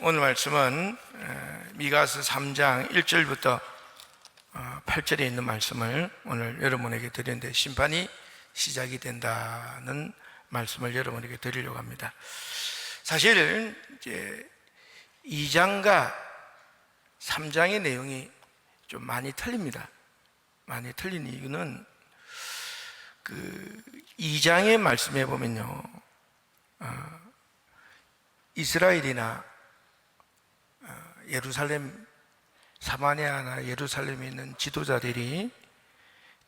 오늘 말씀은 미가서 3장 1절부터 8절에 있는 말씀을 오늘 여러분에게 드리는데, 심판이 시작이 된다는 말씀을 여러분에게 드리려고 합니다. 사실 이제 2장과 3장의 내용이 좀 많이 틀립니다. 많이 틀린 이유는 2장의 말씀에 보면요, 이스라엘이나 예루살렘, 사마리아나 예루살렘에 있는 지도자들이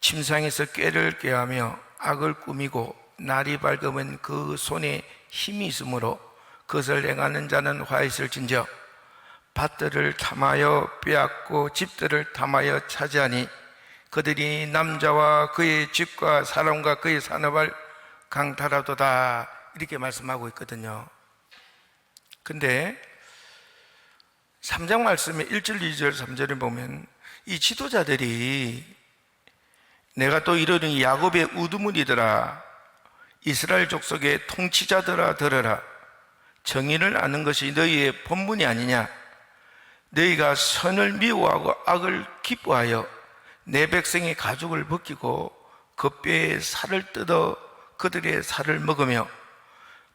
침상에서 꾀를 꾀하며 악을 꾸미고 날이 밝으면 그 손에 힘이 있으므로 그것을 행하는 자는 화있을진저 밭들을 탐하여 빼앗고 집들을 탐하여 차지하니 그들이 남자와 그의 집과 사람과 그의 산업을 강탈하도다, 이렇게 말씀하고 있거든요. 근데 3장 말씀에 1절, 2절, 3절을 보면 이 지도자들이 내가 또 이르니 야곱의 우두머리들아, 이스라엘 족속의 통치자들아 들으라. 정의를 아는 것이 너희의 본분이 아니냐. 너희가 선을 미워하고 악을 기뻐하여 내 백성의 가죽을 벗기고 그 뼈에 살을 뜯어 그들의 살을 먹으며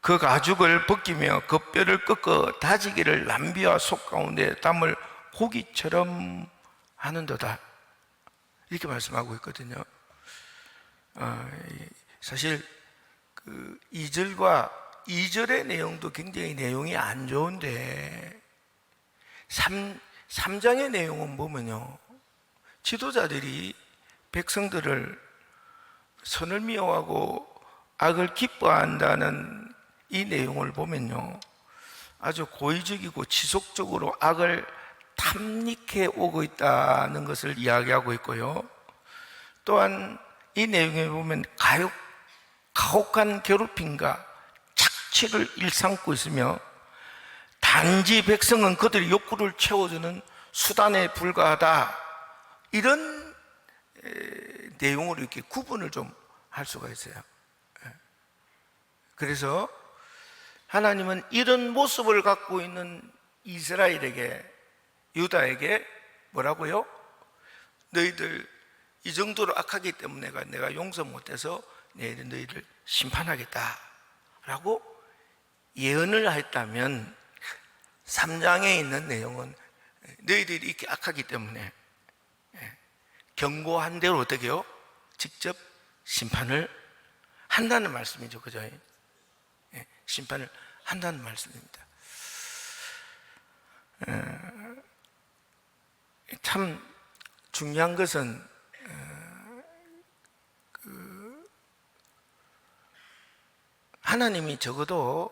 그 가죽을 벗기며 그 뼈를 꺾어 다지기를 남비와 속 가운데 담을 고기처럼 하는도다, 이렇게 말씀하고 있거든요. 사실 2절과 2절의 내용도 굉장히 내용이 안 좋은데 3장의 내용은 보면요, 지도자들이 백성들을 선을 미워하고 악을 기뻐한다는 이 내용을 보면요, 아주 고의적이고 지속적으로 악을 탐닉해 오고 있다는 것을 이야기하고 있고요. 또한 이 내용에 보면 가혹한 괴롭힘과 착취를 일삼고 있으며 단지 백성은 그들의 욕구를 채워주는 수단에 불과하다, 이런 내용으로 이렇게 구분을 좀 할 수가 있어요. 그래서 하나님은 이런 모습을 갖고 있는 이스라엘에게, 유다에게 뭐라고요? 너희들 이 정도로 악하기 때문에 내가 용서 못해서 너희를 심판하겠다 라고 예언을 했다면, 3장에 있는 내용은 너희들이 이렇게 악하기 때문에 경고한 대로 어떻게 해요? 직접 심판을 한다는 말씀이죠. 그죠? 심판을 한다는 말씀입니다. 참 중요한 것은 하나님이 적어도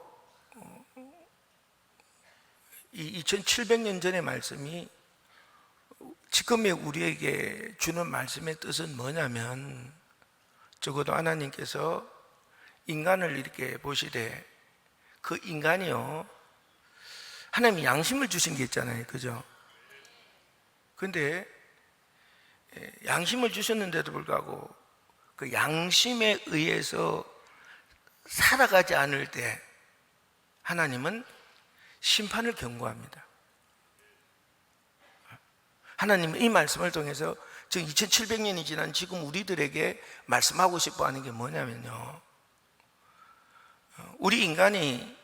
이 2700년 전의 말씀이 지금의 우리에게 주는 말씀의 뜻은 뭐냐면, 적어도 하나님께서 인간을 이렇게 보시되 그 인간이요, 하나님이 양심을 주신 게 있잖아요. 그죠? 근데 양심을 주셨는데도 불구하고 그 양심에 의해서 살아가지 않을 때 하나님은 심판을 경고합니다. 하나님은 이 말씀을 통해서 지금 2700년이 지난 지금 우리들에게 말씀하고 싶어 하는 게 뭐냐면요, 우리 인간이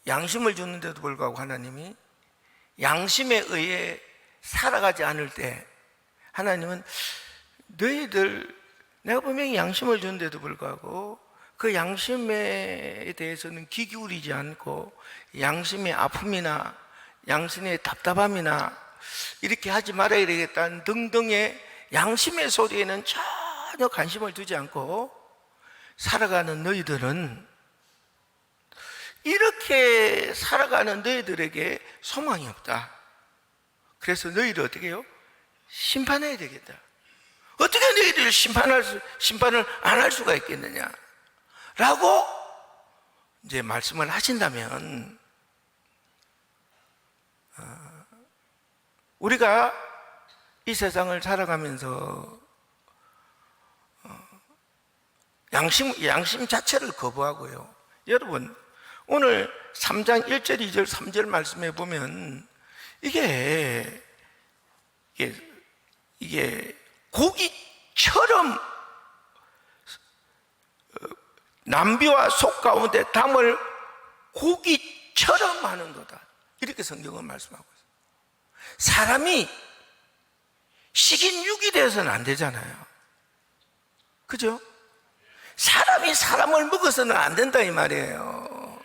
양심을 줬는데도 불구하고 하나님이 양심에 의해 살아가지 않을 때 하나님은 너희들, 내가 분명히 양심을 줬는데도 불구하고 그 양심에 대해서는 귀 기울이지 않고 양심의 아픔이나 양심의 답답함이나 이렇게 하지 말아야 되겠다는 등등의 양심의 소리에는 전혀 관심을 두지 않고 살아가는 너희들은, 이렇게 살아가는 너희들에게 소망이 없다. 그래서 너희를 어떻게 해요? 심판해야 되겠다. 어떻게 너희들 심판을 안 할 수가 있겠느냐 라고 이제 말씀을 하신다면, 우리가 이 세상을 살아가면서 양심 자체를 거부하고요, 여러분, 오늘 3장 1절, 2절, 3절 말씀해 보면 이게 고기처럼 남비와 속 가운데 담을 고기처럼 하는 거다, 이렇게 성경은 말씀하고 있어요. 사람이 식인 육이 되어서는 안 되잖아요. 그죠? 사람이 사람을 먹어서는 안 된다 이 말이에요.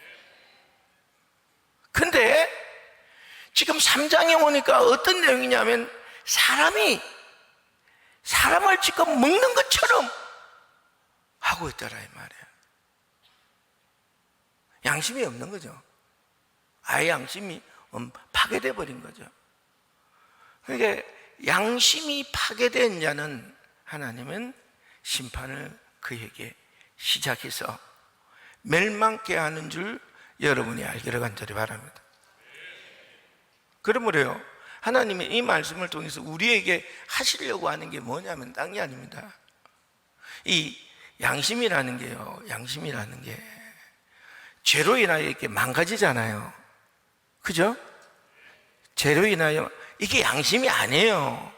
근데 지금 3장에 오니까 어떤 내용이냐면 사람이 사람을 지금 먹는 것처럼 하고 있더라 이 말이에요. 양심이 없는 거죠. 아예 양심이 파괴돼 버린 거죠. 그러니까 양심이 파괴된 자는 하나님은 심판을 그에게 시작해서 멸망케 하는 줄 여러분이 알기를 간절히 바랍니다. 그러므로요, 하나님이 이 말씀을 통해서 우리에게 하시려고 하는 게 뭐냐면 딴 게 아닙니다. 이 양심이라는 게요, 양심이라는 게 죄로 인하여 이렇게 망가지잖아요. 그죠? 죄로 인하여 이게 양심이 아니에요.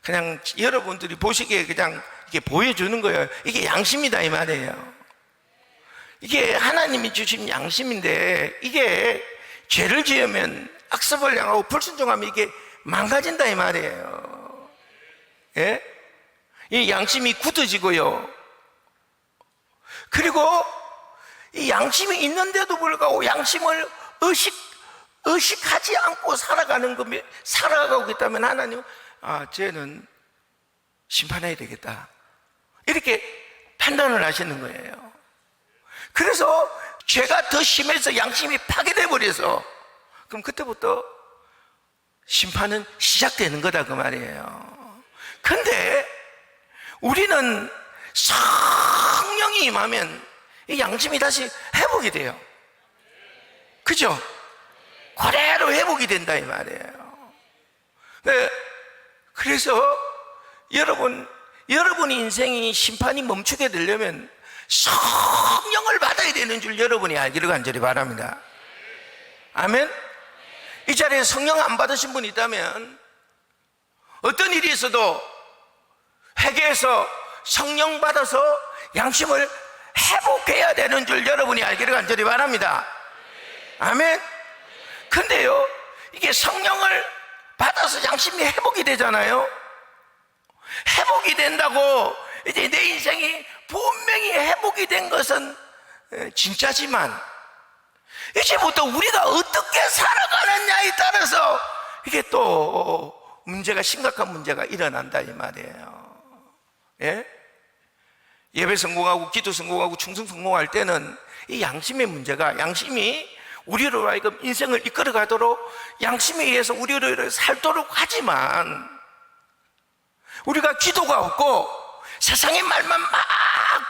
그냥 여러분들이 보시기에 그냥 이게 보여주는 거예요. 이게 양심이다 이 말이에요. 이게 하나님이 주신 양심인데 이게 죄를 지으면 악습을 향하고 불순종하면 이게 망가진다 이 말이에요. 예? 이 양심이 굳어지고요. 그리고 이 양심이 있는데도 불구하고 양심을 의식하지 않고 살아가고 있다면 하나님은 쟤는 심판해야 되겠다, 이렇게 판단을 하시는 거예요. 그래서 죄가 더 심해서 양심이 파괴돼 버려서 그럼 그때부터 심판은 시작되는 거다 그 말이에요. 근데 우리는 성령이 임하면 이 양심이 다시 회복이 돼요. 그죠? 그대로 회복이 된다 이 말이에요. 그래서 여러분의 인생이 심판이 멈추게 되려면 성령을 받아야 되는 줄 여러분이 알기를 간절히 바랍니다. 아멘. 이 자리에 성령 안 받으신 분이 있다면 어떤 일이 있어도 회개해서 성령 받아서 양심을 회복해야 되는 줄 여러분이 알기를 간절히 바랍니다. 아멘. 근데요, 이게 성령을 받아서 양심이 회복이 되잖아요. 회복이 된다고 이제 내 인생이 분명히 회복이 된 것은 진짜지만 이제부터 우리가 어떻게 살아가느냐에 따라서 이게 또 심각한 문제가 일어난다 이 말이에요. 예? 예배 성공하고 기도 성공하고 충성 성공할 때는 이 양심의 문제가, 양심이 우리로 하여금 인생을 이끌어 가도록 양심에 의해서 우리를 살도록 하지만 우리가 기도가 없고 세상의 말만 막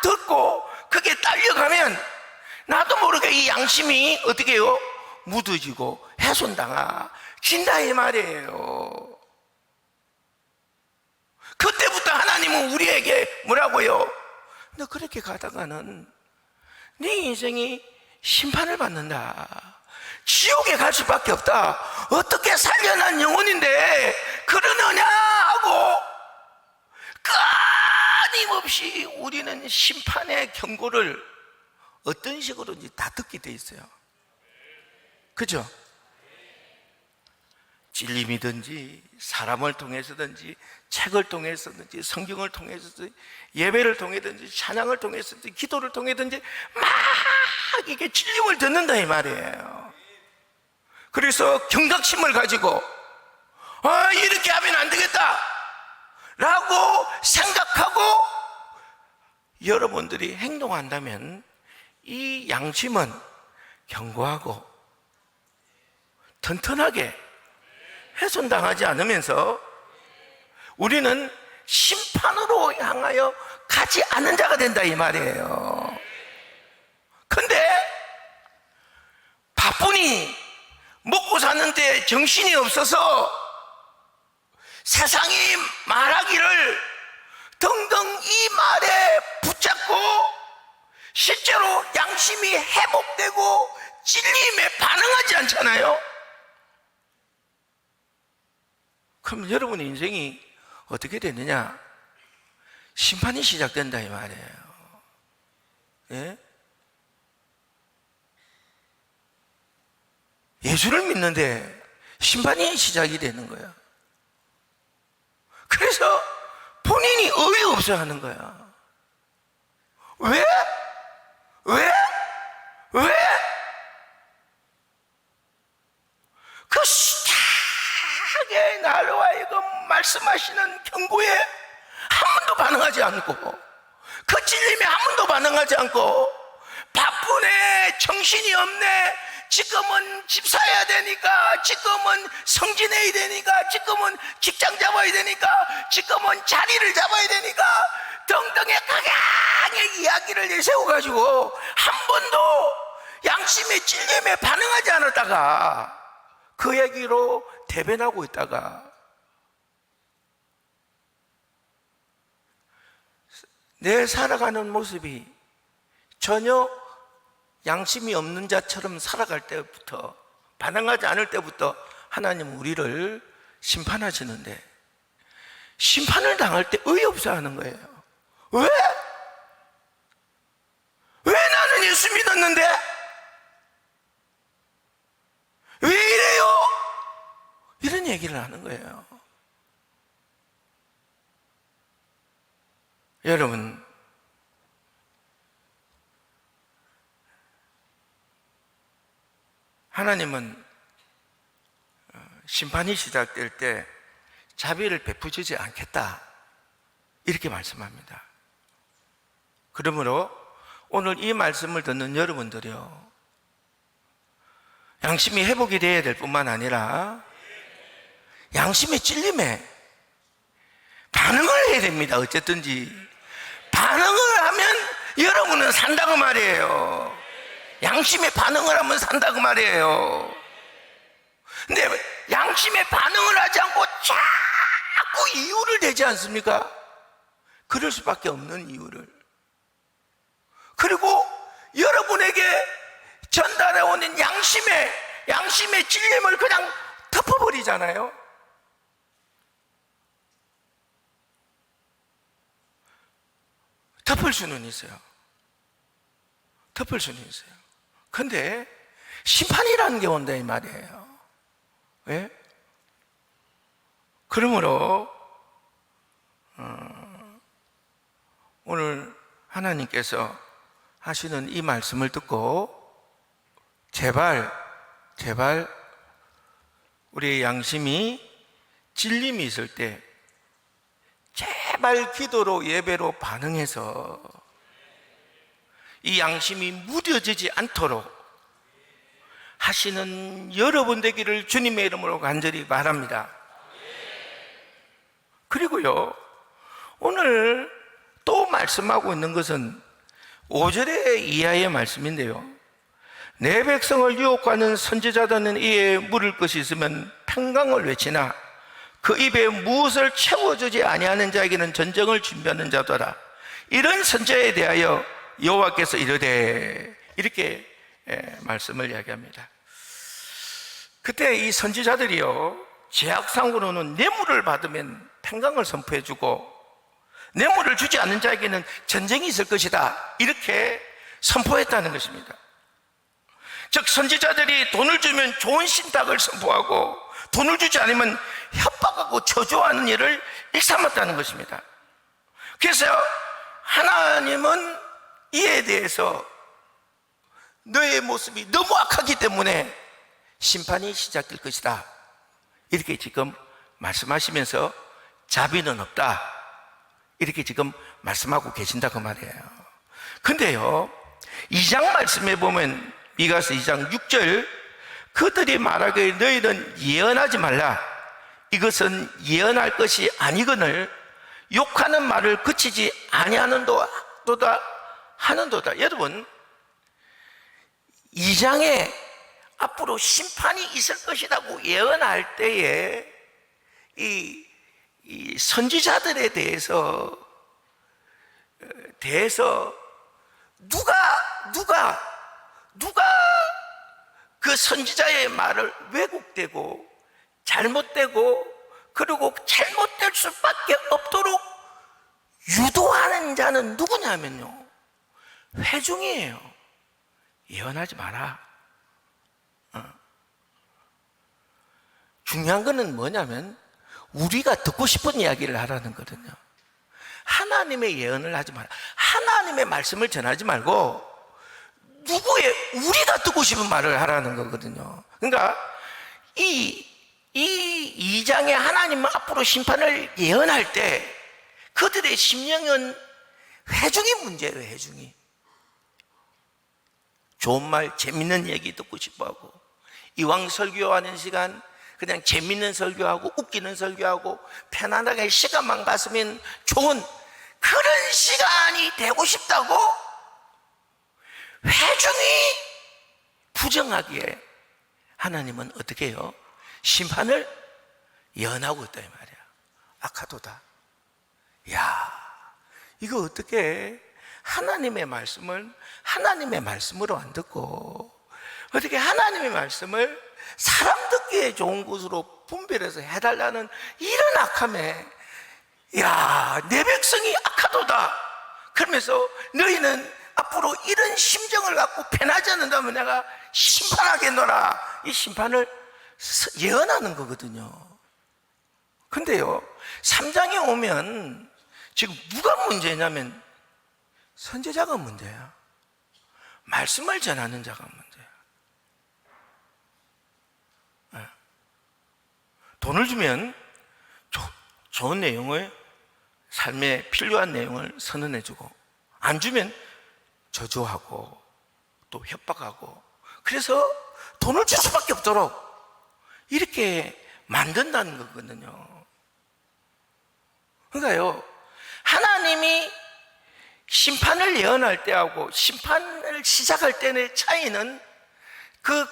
듣고 그게 딸려가면 나도 모르게 이 양심이 어떻게 해요? 묻어지고 훼손당진다 이 말이에요. 그때부터 하나님은 우리에게 뭐라고요? 너 그렇게 가다가는 네 인생이 심판을 받는다, 지옥에 갈 수밖에 없다, 어떻게 살려난 영혼인데 그러느냐 하고 끊임없이 우리는 심판의 경고를 어떤 식으로든지 다 듣게 돼 있어요. 그죠? 진림이든지 사람을 통해서든지 책을 통해서든지 성경을 통해서든지 예배를 통해서든지 찬양을 통해서든지 기도를 통해서든지 막 이게 진림을 듣는다 이 말이에요. 그래서 경각심을 가지고 이렇게 하면 안 되겠다 라고 생각하고 여러분들이 행동한다면 이 양심은 견고하고 튼튼하게 훼손당하지 않으면서 우리는 심판으로 향하여 가지 않는 자가 된다 이 말이에요. 근데 바쁘니 먹고 사는데 정신이 없어서 세상이 말하기를 등등 이 말에 붙잡고 실제로 양심이 회복되고 진리임에 반응하지 않잖아요. 그럼 여러분의 인생이 어떻게 되느냐? 심판이 시작된다 이 말이에요. 예? 예수를 믿는데 심판이 시작이 되는 거야. 그래서 본인이 어이없어 하는 거야. 왜? 왜? 왜? 그 숱하게 나로 하여금 말씀하시는 경고에 한 번도 반응하지 않고, 그 찔림에 한 번도 반응하지 않고, 바쁘네, 정신이 없네, 지금은 집 사야 되니까, 지금은 성진해야 되니까, 지금은 직장 잡아야 되니까, 지금은 자리를 잡아야 되니까 등등의 각양의 이야기를 내세워가지고 한 번도 양심의 찔림에 반응하지 않았다가 그 얘기로 대변하고 있다가 내 살아가는 모습이 전혀 양심이 없는 자처럼 살아갈 때부터, 반응하지 않을 때부터 하나님은 우리를 심판하시는데, 심판을 당할 때 어이없어 하는 거예요. 왜? 왜 나는 예수 믿었는데? 왜 이래요? 이런 얘기를 하는 거예요. 여러분, 하나님은 심판이 시작될 때 자비를 베푸시지 않겠다, 이렇게 말씀합니다. 그러므로 오늘 이 말씀을 듣는 여러분들이요, 양심이 회복이 되어야 될 뿐만 아니라 양심의 찔림에 반응을 해야 됩니다. 어쨌든지 반응을 하면 여러분은 산다고 말이에요. 양심에 반응을 하면 산다고 말이에요. 근데 양심에 반응을 하지 않고 자꾸 이유를 대지 않습니까? 그럴 수밖에 없는 이유를. 그리고 여러분에게 전달해 오는 양심의 찔림을 그냥 덮어버리잖아요. 덮을 수는 있어요. 덮을 수는 있어요. 근데 심판이라는 게 온다 이 말이에요. 왜? 그러므로 오늘 하나님께서 하시는 이 말씀을 듣고 제발 우리의 양심이 찔림이 있을 때 제발 기도로, 예배로 반응해서 이 양심이 무뎌지지 않도록 하시는 여러분 되기를 주님의 이름으로 간절히 바랍니다. 그리고요, 오늘 또 말씀하고 있는 것은 5절의 이하의 말씀인데요, 내 백성을 유혹하는 선지자들은 이에 물을 것이 있으면 평강을 외치나 그 입에 무엇을 채워주지 아니하는 자에게는 전쟁을 준비하는 자더라. 이런 선지자에 대하여 여호와께서 이르되, 이렇게 말씀을 이야기합니다. 그때 이 선지자들이요, 제약상으로는 뇌물을 받으면 평강을 선포해주고 뇌물을 주지 않는 자에게는 전쟁이 있을 것이다, 이렇게 선포했다는 것입니다. 즉 선지자들이 돈을 주면 좋은 신탁을 선포하고 돈을 주지 않으면 협박하고 저주하는 일을 일삼았다는 것입니다. 그래서 하나님은 이에 대해서 너의 모습이 너무 악하기 때문에 심판이 시작될 것이다, 이렇게 지금 말씀하시면서 자비는 없다, 이렇게 지금 말씀하고 계신다고 말이에요. 근데요, 2장 말씀에 보면 미가서 2장 6절, 그들이 말하기를 너희는 예언하지 말라, 이것은 예언할 것이 아니거늘 욕하는 말을 그치지 아니하는도다 하는도다. 여러분, 2장에 앞으로 심판이 있을 것이라고 예언할 때에 이 선지자들에 대해서 누가 그 선지자의 말을 왜곡되고 잘못되고 그리고 잘못될 수밖에 없도록 유도하는 자는 누구냐면요, 회중이에요. 예언하지 마라. 중요한 거는 뭐냐면 우리가 듣고 싶은 이야기를 하라는 거거든요. 하나님의 예언을 하지 마라. 하나님의 말씀을 전하지 말고 우리가 듣고 싶은 말을 하라는 거거든요. 그러니까 이 2장에 하나님 앞으로 심판을 예언할 때 그들의 심령은 회중이 문제예요. 회중이 좋은 말, 재밌는 얘기 듣고 싶어하고, 이왕 설교하는 시간 그냥 재밌는 설교하고 웃기는 설교하고 편안하게 시간만 갔으면 좋은 그런 시간이 되고 싶다고 회중이 부정하기에 하나님은 어떻게 해요? 심판을 예언하고 있다 이 말이야. 악하도다. 야, 이거 어떻게 해? 하나님의 말씀을 하나님의 말씀으로 안 듣고 어떻게 하나님의 말씀을 사람 듣기에 좋은 것으로 분별해서 해달라는 이런 악함에, 야, 내 백성이 악하도다 그러면서 너희는 앞으로 이런 심정을 갖고 편하지 않는다면 내가 심판하겠노라, 이 심판을 예언하는 거거든요. 근데요 3장에 오면 지금 누가 문제냐면 선지자가 문제야. 말씀을 전하는 자가 문제야. 돈을 주면 좋은 내용을, 삶에 필요한 내용을 선언해주고, 안 주면 저주하고 또 협박하고, 그래서 돈을 줄 수밖에 없도록 이렇게 만든다는 거거든요. 그러니까요 하나님이 심판을 예언할 때하고 심판을 시작할 때의 차이는 그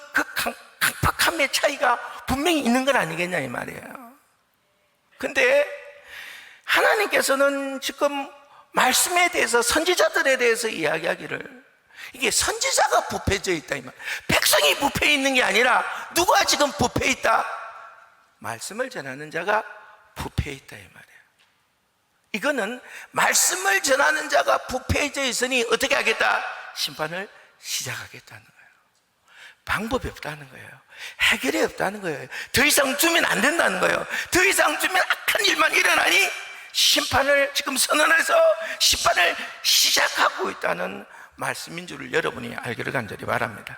강팍함의 차이가 분명히 있는 건 아니겠냐 이 말이에요. 근데 하나님께서는 지금 말씀에 대해서, 선지자들에 대해서 이야기하기를, 이게 선지자가 부패져 있다 이 말. 백성이 부패해 있는 게 아니라 누가 지금 부패해 있다? 말씀을 전하는 자가 부패해 있다 이 말이에요. 이거는 말씀을 전하는 자가 부패해져 있으니 어떻게 하겠다? 심판을 시작하겠다는 거예요. 방법이 없다는 거예요. 해결이 없다는 거예요. 더 이상 주면 안 된다는 거예요. 더 이상 주면 악한 일만 일어나니 심판을 지금 선언해서 심판을 시작하고 있다는 말씀인 줄을 여러분이 알기를 간절히 바랍니다.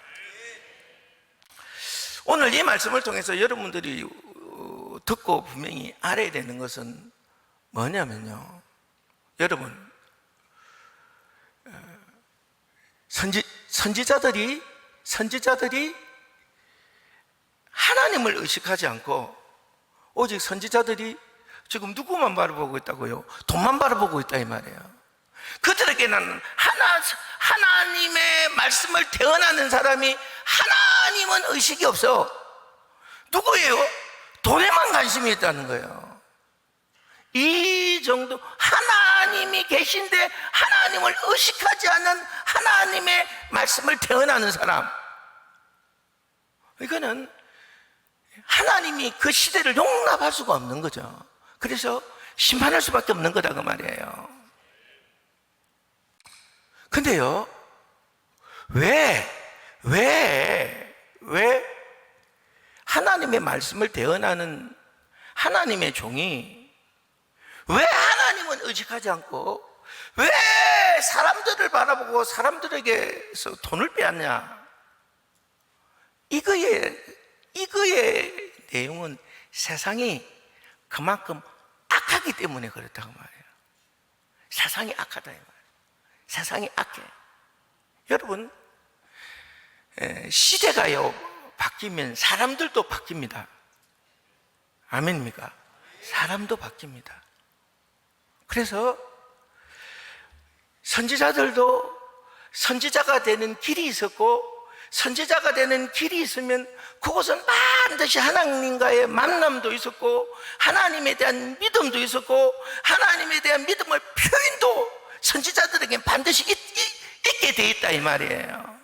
오늘 이 말씀을 통해서 여러분들이 듣고 분명히 알아야 되는 것은 뭐냐면요, 여러분, 선지자들이 하나님을 의식하지 않고 오직 선지자들이 지금 누구만 바라보고 있다고요? 돈만 바라보고 있다 이 말이에요. 그들에게는 하나님의 말씀을 대언하는 사람이, 하나님은 의식이 없어. 누구예요? 돈에만 관심이 있다는 거예요. 이 정도, 하나님이 계신데 하나님을 의식하지 않는, 하나님의 말씀을 대언하는 사람, 이거는 하나님이 그 시대를 용납할 수가 없는 거죠. 그래서 심판할 수밖에 없는 거다 그 말이에요. 근데요 왜 하나님의 말씀을 대언하는 하나님의 종이 왜 하나님은 의식하지 않고 왜 사람들을 바라보고 사람들에게서 돈을 빼앗냐? 이거의 내용은 세상이 그만큼 악하기 때문에 그렇다고 말해요. 세상이 악하다 이 말이에요. 세상이 악해. 여러분, 시대가요 바뀌면 사람들도 바뀝니다. 아멘입니까? 사람도 바뀝니다. 그래서 선지자들도 선지자가 되는 길이 있었고, 선지자가 되는 길이 있으면 그곳은 반드시 하나님과의 만남도 있었고, 하나님에 대한 믿음도 있었고, 하나님에 대한 믿음의 표현도 선지자들에게 반드시 있게 돼 있다 이 말이에요.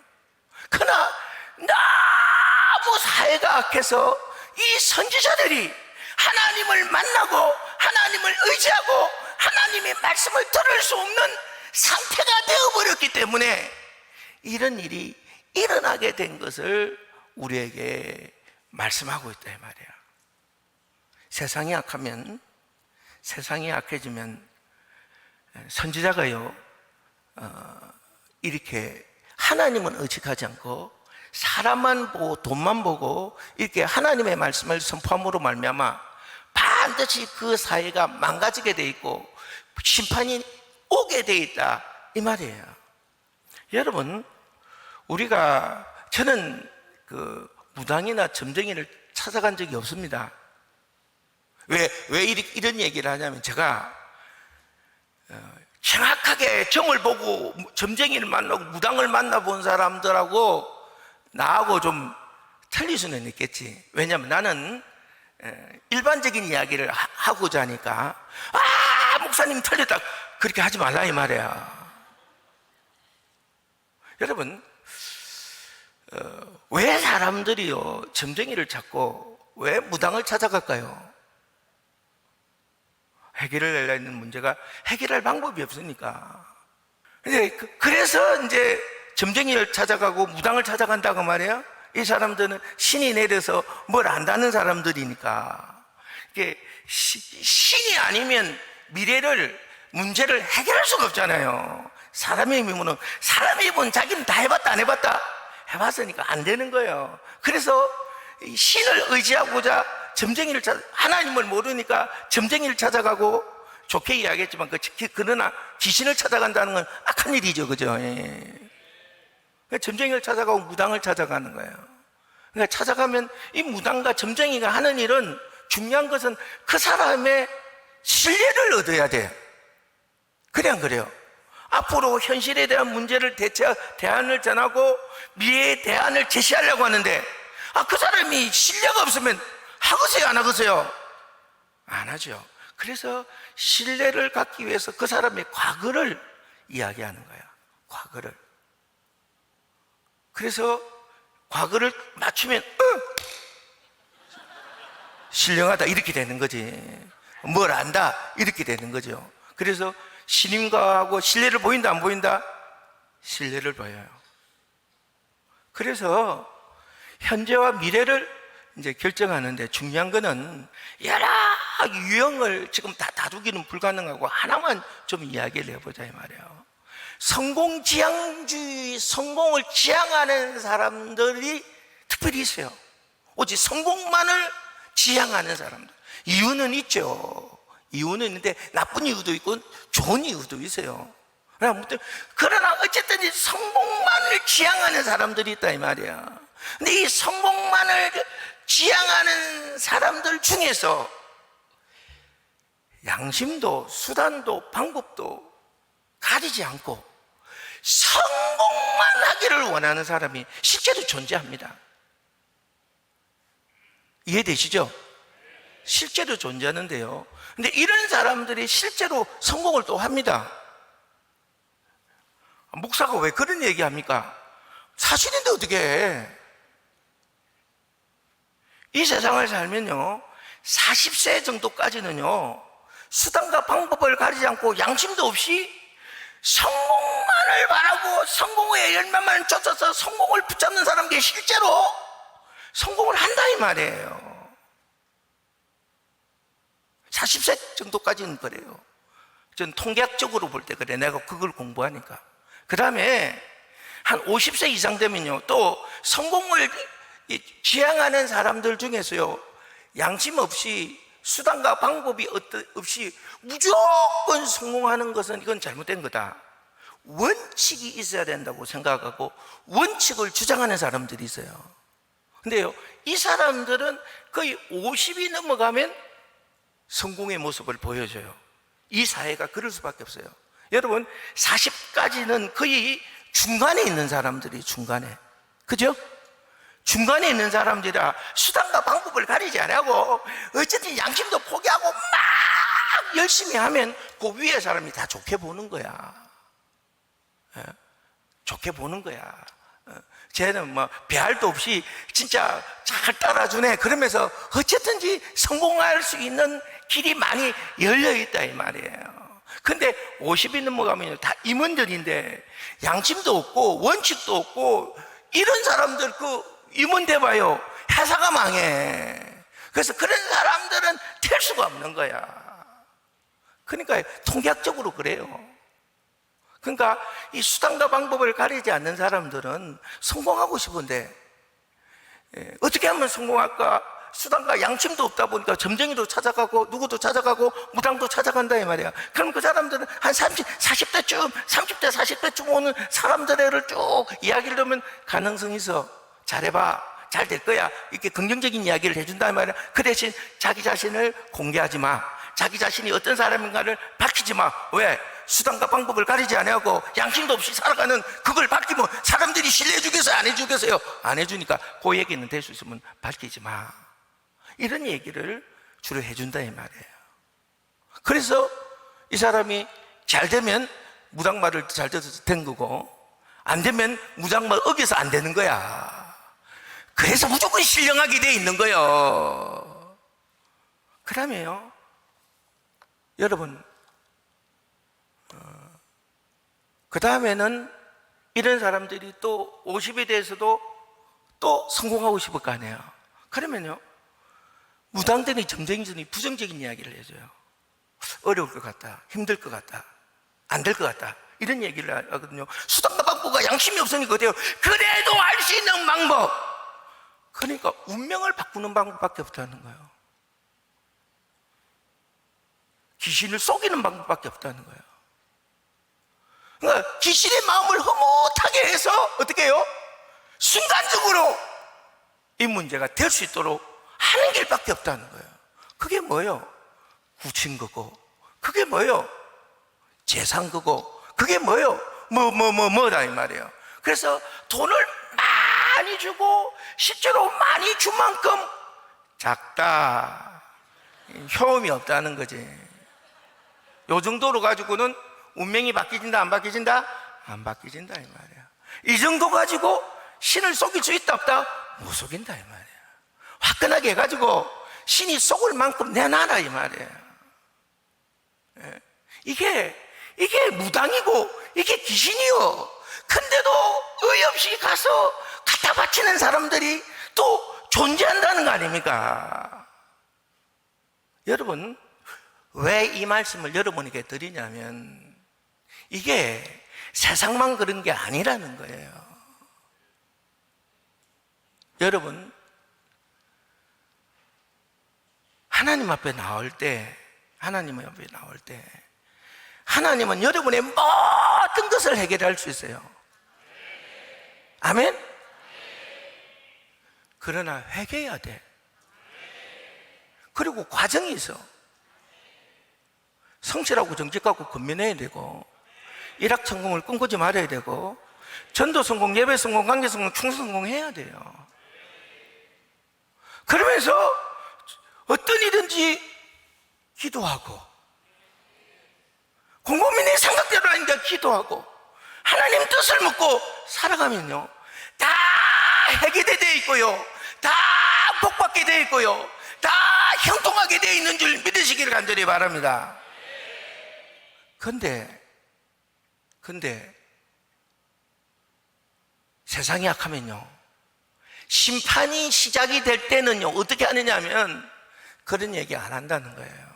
그러나 너무 사회가 악해서 이 선지자들이 하나님을 만나고 하나님을 의지하고 하나님의 말씀을 들을 수 없는 상태가 되어버렸기 때문에 이런 일이 일어나게 된 것을 우리에게 말씀하고 있다 이 말이에요. 세상이 악하면, 세상이 악해지면 선지자가요 이렇게 하나님은 의식하지 않고 사람만 보고 돈만 보고 이렇게 하나님의 말씀을 선포함으로 말미암아 반드시 그 사회가 망가지게 돼 있고 심판이 오게 돼 있다 이 말이에요. 여러분, 저는 그 무당이나 점쟁이를 찾아간 적이 없습니다. 왜 이런 얘기를 하냐면, 제가 정확하게 점을 보고 점쟁이를 만나고 무당을 만나본 사람들하고 나하고 좀 틀릴 수는 있겠지. 왜냐하면 나는 일반적인 이야기를 하고자 하니까, 목사님 틀렸다 그렇게 하지 말라 이 말이야. 여러분, 왜 사람들이요 점쟁이를 찾고 왜 무당을 찾아갈까요? 해결을 내려 있는 문제가 해결할 방법이 없으니까. 그래서 이제 점쟁이를 찾아가고 무당을 찾아간다고 말이에요. 이 사람들은 신이 내려서 뭘 안다는 사람들이니까. 이게 신이 아니면 문제를 해결할 수가 없잖아요. 사람의 미문은, 사람의 본 자기는 다 해봤다 안 해봤다? 해봤으니까 안 되는 거예요. 그래서 신을 의지하고자 하나님을 모르니까 점쟁이를 찾아가고, 좋게 이야기했지만 그러나 귀신을 찾아간다는 건 악한 일이죠, 그죠? 점쟁이를 찾아가고 무당을 찾아가는 거예요. 그러니까 찾아가면 이 무당과 점쟁이가 하는 일은, 중요한 것은 그 사람의 신뢰를 얻어야 돼요. 그래 안 그래요? 앞으로 현실에 대한 문제를 대안을 전하고 미래의 대안을 제시하려고 하는데, 그 사람이 신뢰가 없으면 하겠어요 안 하겠어요? 안 하죠. 그래서 신뢰를 갖기 위해서 그 사람의 과거를 이야기하는 거야. 과거를. 그래서 과거를 맞추면 신령하다 이렇게 되는 거지. 뭘 안다 이렇게 되는 거죠. 그래서 신임과하고 신뢰를 보인다 안 보인다? 신뢰를 보여요. 그래서 현재와 미래를 이제 결정하는데 중요한 거는 여러 유형을 지금 다 다루기는 불가능하고 하나만 좀 이야기를 해보자 이 말이에요. 성공지향주의, 성공을 지향하는 사람들이 특별히 있어요. 오직 성공만을 지향하는 사람들. 이유는 있죠. 이유는 있는데 나쁜 이유도 있고 좋은 이유도 있어요. 그러나 어쨌든 이 성공만을 지향하는 사람들이 있다 이 말이야. 근데 이 성공만을 지향하는 사람들 중에서 양심도 수단도 방법도 가리지 않고 성공만 하기를 원하는 사람이 실제로 존재합니다. 이해되시죠? 실제로 존재하는데요. 근데 이런 사람들이 실제로 성공을 또 합니다. 목사가 왜 그런 얘기 합니까? 사실인데 어떻게 해? 이 세상을 살면요 40세 정도까지는요 수단과 방법을 가리지 않고 양심도 없이 성공만을 바라고 성공의 열매만 쫓아서 성공을 붙잡는 사람들이 실제로 성공을 한다 이 말이에요. 40세 정도까지는 그래요. 전 통계학적으로 볼 때 그래. 내가 그걸 공부하니까. 그 다음에 한 50세 이상 되면요 또 성공을 지향하는 사람들 중에서요 양심 없이 수단과 방법이 없이 무조건 성공하는 것은 이건 잘못된 거다. 원칙이 있어야 된다고 생각하고 원칙을 주장하는 사람들이 있어요. 근데요 이 사람들은 거의 50이 넘어가면 성공의 모습을 보여줘요. 이 사회가 그럴 수밖에 없어요. 여러분 40까지는 거의 중간에 있는 사람들이 중간에, 그죠? 중간에 있는 사람들이라 수단과 방법을 가리지 않고 어쨌든 양심도 포기하고 막 열심히 하면 그 위에 사람이 다 좋게 보는 거야. 좋게 보는 거야. 쟤는 뭐 배알도 없이 진짜 잘 따라주네. 그러면서 어쨌든지 성공할 수 있는 길이 많이 열려 있다 이 말이에요. 근데 50이 넘어가면 다 임원들인데 양심도 없고 원칙도 없고 이런 사람들 임원돼 봐요. 회사가 망해. 그래서 그런 사람들은 될 수가 없는 거야. 그러니까 통계학적으로 그래요. 그러니까 이 수단과 방법을 가리지 않는 사람들은 성공하고 싶은데 어떻게 하면 성공할까? 수단과 양심도 없다 보니까 점쟁이도 찾아가고 누구도 찾아가고 무당도 찾아간다 이 말이야. 그럼 그 사람들은 한 40대쯤 30대 40대쯤 오는 사람들을 쭉 이야기를 하면 가능성이 있어. 잘해봐, 잘 될 거야, 이렇게 긍정적인 이야기를 해준다 이 말이야. 그 대신 자기 자신을 공개하지 마. 자기 자신이 어떤 사람인가를 밝히지 마. 왜? 수단과 방법을 가리지 않고 양심도 없이 살아가는 그걸 밝히면 사람들이 신뢰해 주겠어요? 안 해주겠어요? 안 해주니까 그 얘기는 될 수 있으면 밝히지 마. 이런 얘기를 주로 해준다 이 말이에요. 그래서 이 사람이 잘 되면 무당말을 잘 들어서 된 거고, 안 되면 무당말 어겨서 안 되는 거야. 그래서 무조건 신령하게 돼 있는 거예요. 그 다음에요, 여러분, 그 다음에는 이런 사람들이 또 50에 대해서도 또 성공하고 싶을 거 아니에요. 그러면요, 무당들이 점쟁이들이 부정적인 이야기를 해줘요. 어려울 것 같다, 힘들 것 같다, 안 될 것 같다, 이런 얘기를 하거든요. 수단과 방법과 양심이 없으니까 어때요? 그래도 알 수 있는 방법, 그러니까 운명을 바꾸는 방법밖에 없다는 거예요. 귀신을 속이는 방법밖에 없다는 거예요. 그러니까 귀신의 마음을 흐뭇하게 해서 어떻게 해요? 순간적으로 이 문제가 될 수 있도록 하는 길밖에 없다는 거예요. 그게 뭐예요? 구친 거고, 그게 뭐예요? 재산 거고, 그게 뭐예요? 뭐다 이 말이에요. 그래서 돈을 많이 주고 실제로 많이 준 만큼 작다, 효험이 없다는 거지. 요 정도로 가지고는 운명이 바뀌진다 안 바뀌진다? 안 바뀌진다 이 말이야. 이 정도 가지고 신을 속일 수 있다 없다? 못 속인다 이 말이야. 화끈하게 해가지고 신이 속을 만큼 내놔라 이 말이에요. 이게 무당이고 이게 귀신이요. 근데도 의없이 가서 갖다 바치는 사람들이 또 존재한다는 거 아닙니까? 여러분, 왜 이 말씀을 여러분에게 드리냐면 이게 세상만 그런 게 아니라는 거예요. 여러분, 하나님 앞에 나올 때 하나님은 여러분의 모든 것을 해결할 수 있어요. 아멘? 그러나 회개해야 돼. 그리고 과정이 있어. 성실하고 정직하고 근면해야 되고, 일학 성공을 꿈꾸지 말아야 되고, 전도 성공, 예배 성공, 관계 성공, 충성 성공 해야 돼요. 그러면서 어떤 일든지 기도하고, 곰곰이네 생각대로 아닌데 기도하고, 하나님 뜻을 묻고 살아가면요, 다 해결되어 있고요, 다 복받게 되어 있고요, 다 형통하게 되어 있는 줄 믿으시기를 간절히 바랍니다. 근데 세상이 약하면요, 심판이 시작이 될 때는요 어떻게 하느냐 하면 그런 얘기 안 한다는 거예요.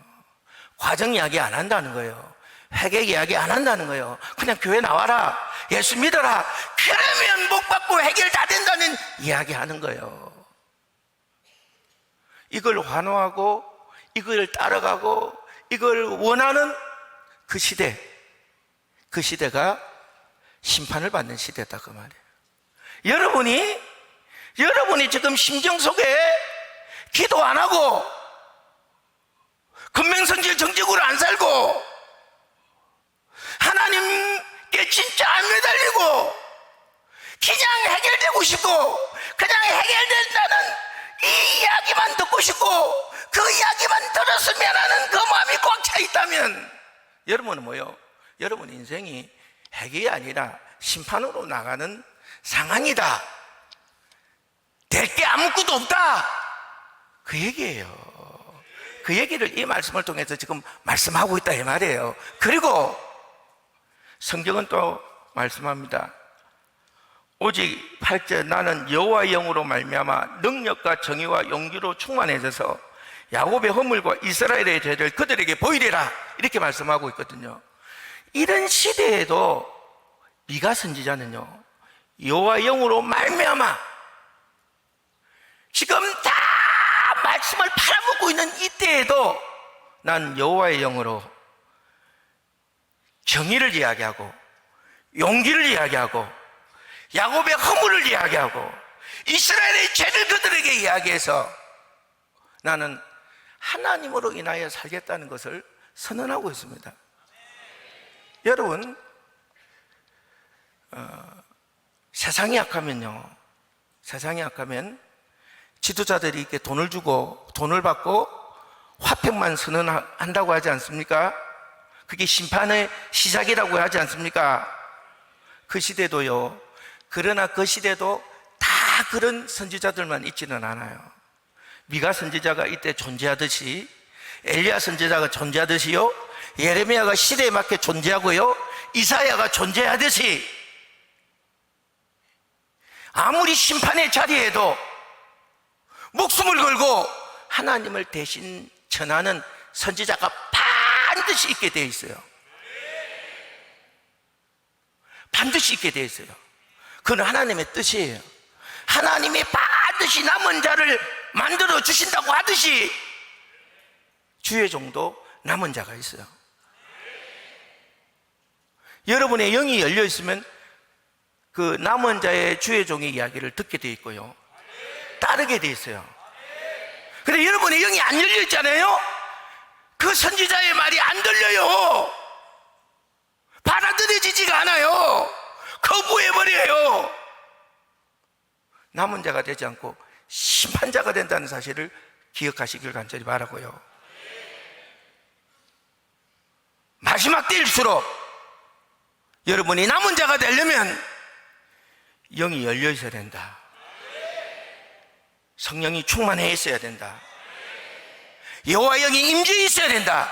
과정 이야기 안 한다는 거예요. 회개 이야기 안 한다는 거예요. 그냥 교회 나와라, 예수 믿어라, 그러면 복 받고 해결 다 된다는 이야기 하는 거예요. 이걸 환호하고 이걸 따라가고 이걸 원하는 그 시대가 심판을 받는 시대다 그 말이에요. 여러분이 지금 심정 속에 기도 안 하고 근명성실 정직으로 안 살고 하나님께 진짜 안 매달리고 그냥 해결되고 싶고 그냥 해결된다는 이 이야기만 듣고 싶고 그 이야기만 들었으면 하는 그 마음이 꽉 차 있다면 여러분은 뭐요? 여러분 인생이 해결이 아니라 심판으로 나가는 상황이다. 될 게 아무것도 없다. 그 얘기예요. 그 얘기를 이 말씀을 통해서 지금 말씀하고 있다 이 말이에요. 그리고 성경은 또 말씀합니다. 오직 8절 나는 여호와의 영으로 말미암아 능력과 정의와 용기로 충만해져서 야곱의 허물과 이스라엘의 죄를 그들에게 보이리라 이렇게 말씀하고 있거든요. 이런 시대에도 미가 선지자는요 여호와의 영으로 말미암아 지금 다 말씀을 팔아먹고 있는 이때에도 난 여호와의 영으로 정의를 이야기하고 용기를 이야기하고 야곱의 허물을 이야기하고 이스라엘의 죄를 그들에게 이야기해서 나는 하나님으로 인하여 살겠다는 것을 선언하고 있습니다. 여러분 세상이 약하면요 세상이 약하면 지도자들이 이렇게 돈을 주고 돈을 받고 화평만 선언한다고 하지 않습니까? 그게 심판의 시작이라고 하지 않습니까? 그 시대도요. 그러나 그 시대도 다 그런 선지자들만 있지는 않아요. 미가 선지자가 이때 존재하듯이 엘리야 선지자가 존재하듯이요 예레미야가 시대에 맞게 존재하고요 이사야가 존재하듯이 아무리 심판의 자리에도 목숨을 걸고 하나님을 대신 전하는 선지자가 반드시 있게 되어 있어요. 반드시 있게 되어 있어요. 그건 하나님의 뜻이에요. 하나님이 반드시 남은 자를 만들어 주신다고 하듯이 주의 종도 남은 자가 있어요. 여러분의 영이 열려 있으면 그 남은 자의 주의 종의 이야기를 듣게 되어 있고요 따르게 되어 있어요. 근데 여러분의 영이 안 열려 있잖아요. 그 선지자의 말이 안 들려요. 받아들여지지가 않아요. 거부해버려요. 남은 자가 되지 않고 심판자가 된다는 사실을 기억하시길 간절히 바라고요. 마지막 때일수록 여러분이 남은 자가 되려면 영이 열려 있어야 된다. 성령이 충만해 있어야 된다. 여호와 영이 임재해 있어야 된다.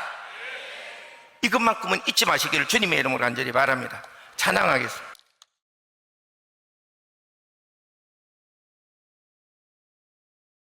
이것만큼은 잊지 마시기를 주님의 이름으로 간절히 바랍니다. 찬양하겠습니다.